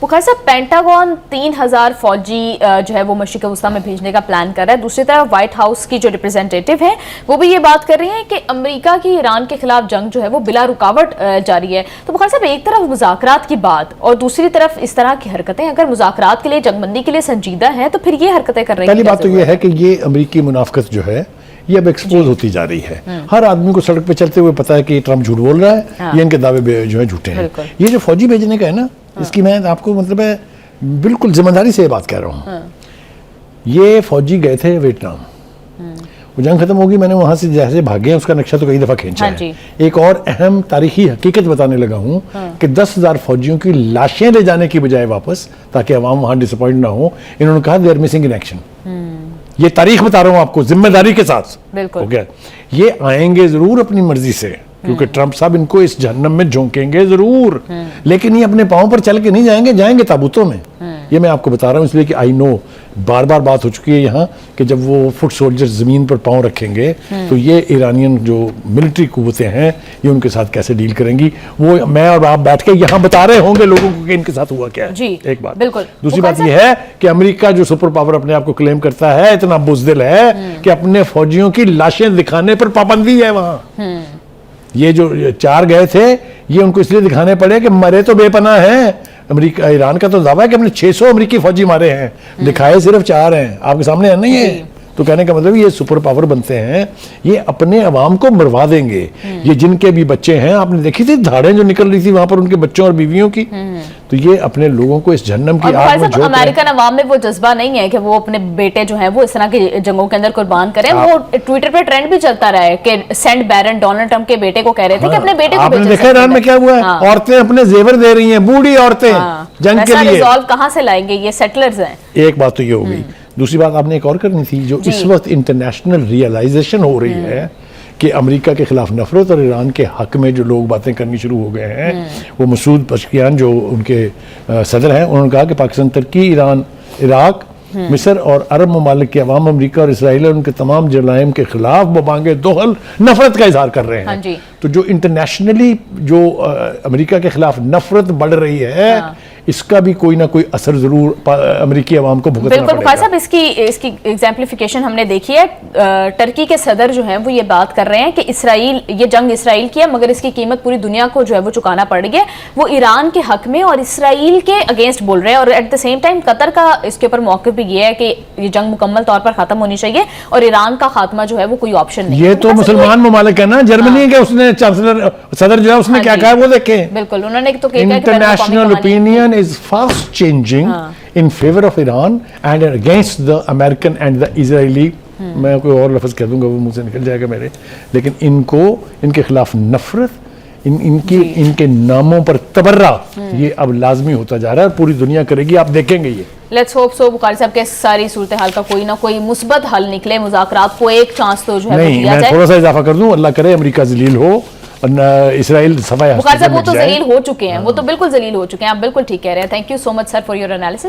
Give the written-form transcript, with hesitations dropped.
बुखारी साहब, पेंटागन 3000 फौजी जो है वो मशरिक वस्ता में भेजने का प्लान कर रहा है। दूसरी तरफ व्हाइट हाउस की जो रिप्रेजेंटेटिव है वो भी ये बात कर रही हैं कि अमेरिका की ईरान के खिलाफ जंग जो है वो बिला रुकावट जारी है। तो बुखारी साहब, एक तरफ मुज़ाकरात की बात और दूसरी तरफ इस तरह की हरकतें, अगर मुज़ाकरात के लिए, जंगबंदी के लिए संजीदा है तो फिर ये हरकतें कर रही हैं। पहली बात तो ये है कि ये अमेरिकी मुनाफिकत जो है ये अब एक्सपोज होती जा रही है। हर आदमी को सड़क पे चलते हुए पता है कि ट्रम्प झूठ बोल रहा है, ये इनके दावे जो है झूठे हैं। ये जो फौजी भेजने का है ना, इसकी मैं आपको मतलब है बिल्कुल जिम्मेदारी से ये बात कह रहा हूँ। ये फौजी गए थे वियतनाम, वो जंग खत्म होगी, मैंने वहां से जैसे भागे हैं उसका नक्शा तो कई दफा खींचा है। एक और अहम तारीखी हकीकत बताने लगा हूं कि 10,000 फौजियों की लाशें ले जाने की बजाय वापस, ताकि अवाम वहां डिसअपॉइंट ना हो, इन्होंने कहा they are missing in action. ये तारीख बता रहा हूं आपको जिम्मेदारी के साथ। हो गया, ये आएंगे जरूर अपनी मर्जी से, क्योंकि ट्रंप साहब इनको इस जहन्नम में झोंकेंगे जरूर, लेकिन ये अपने पांव पर चल के नहीं जाएंगे, जाएंगे ताबूतों में। ये मैं आपको बता रहा हूँ इसलिए कि आई नो, बार बार बात हो चुकी है यहाँ कि जब वो फुट सोल्जर्स जमीन पर पांव रखेंगे तो ये ईरानियन जो मिलिट्री कुव्वतें हैं ये उनके साथ कैसे डील करेंगी, वो मैं और आप बैठ के यहाँ बता रहे होंगे लोगों को कि इनके साथ हुआ क्या है। जी, एक बात। बिल्कुल। दूसरी बात ये है कि अमेरिका जो सुपर पावर अपने आप को क्लेम करता है, इतना बुज़दिल है कि अपने फौजियों की लाशें दिखाने पर पाबंदी है वहां। ये जो 4 गए थे ये उनको इसलिए दिखाने पड़े कि मरे तो बेपनाह हैं। अमेरिका, ईरान का तो दावा है कि हमने 600 अमेरिकी फौजी मारे हैं, दिखाए सिर्फ 4 हैं, आपके सामने है नहीं है। तो कहने का मतलब ये सुपर पावर बनते हैं, ये अपने अवाम को मरवा देंगे। ये जिनके भी बच्चे हैं, आपने देखी थी धाड़ें जो निकल रही थी वहां पर उनके बच्चों और बीवियों की, तो ये अपने लोगों को इस जहन्नम की आग में झोंक रहे हैं। अमेरिकन अवाम में वो जज्बा नहीं है कि वो अपने बेटे जो हैं वो इस तरह की जंगों के अंदर कुर्बान करें। वो ट्विटर पे ट्रेंड भी चलता रहा है कि सेंट बैरन डोनाल्ड ट्रंप के बेटे को कह रहे थे कि अपने बेटे को आपने देखा ईरान में क्या हुआ है, औरतें अपने जेवर दे रही हैं, बूढ़ी औरतें जंग के लिए। रिजॉल्व कहां से लाएंगे, ये सेटलर्स हैं। एक बात तो ये हो गई। दूसरी बात आपने एक और करनी थी, जो इस वक्त इंटरनेशनल रियलाइजेशन हो रही है कि अमेरिका के खिलाफ नफरत और ईरान के हक में जो लोग बातें करनी शुरू हो गए हैं। वो मसूद पशकियान जो उनके सदर हैं, उन्होंने कहा कि पाकिस्तान, तुर्की, ईरान, इराक, मिस्र और अरब ममालिक के अवाम अमेरिका और इसराइल और उनके तमाम जराइम के खिलाफ बबांगे दोहल नफरत का इजहार कर रहे हैं। तो जो इंटरनेशनली जो अमेरिका के खिलाफ नफरत बढ़ रही है, इसका भी कोई ना कोई असर जरूर अमेरिकी अवाम को भुगतना पड़ेगा। बिल्कुल साहब, इसकी एग्जाम्पलिफिकेशन हमने देखी है। टर्की के सदर जो हैं वो ये बात कर रहे हैं कि इसराइल, ये जंग इसराइल की है मगर इसकी कीमत पूरी दुनिया को जो है वो चुकाना पड़ रही है। वो ईरान के हक में और इसराइल के अगेंस्ट बोल रहे हैं, और at the same time Qatar का इसके ऊपर मौक़िफ़ भी ये है कि ये जंग मुकम्मल तौर पर खत्म होनी चाहिए और ईरान का खात्मा जो है वो कोई ऑप्शन नहीं। ये तो मुसलमान ममालिक है ना, जर्मनी के उसने चांसलर सदर जो है उसने क्या कहा वो देखें। बिल्कुल, उन्होंने तो international opinion is fast changing in favor of Iran and against the American and the Israeli। मैं कोई और लफ्ज कह दूंगा वो मुंह से निकल जाएगा मेरे, लेकिन इनको, इनके खिलाफ नफरत, इनके नामों पर तबर्रा ये अब लाजमी होता जा रहा है, पूरी दुनिया करेगी, आप देखेंगे ये। लेट्स होप सो बुखारी साहब के सारी सूरत हाल का कोई ना कोई मुस्बत हल निकले, मुज़ाकरात को एक चांस तो जो है नहीं, मैं थोड़ा सा इजाफा कर दूं, अल्लाह करे अमेरिका जलील हो, इसराइल बुखारी साहब वो तो जलील हो चुके हैं, वो तो बिल्कुल जलील हो चुके हैं, आप बिल्कुल ठीक कह रहे हैं। Thank you so much sir for your analysis.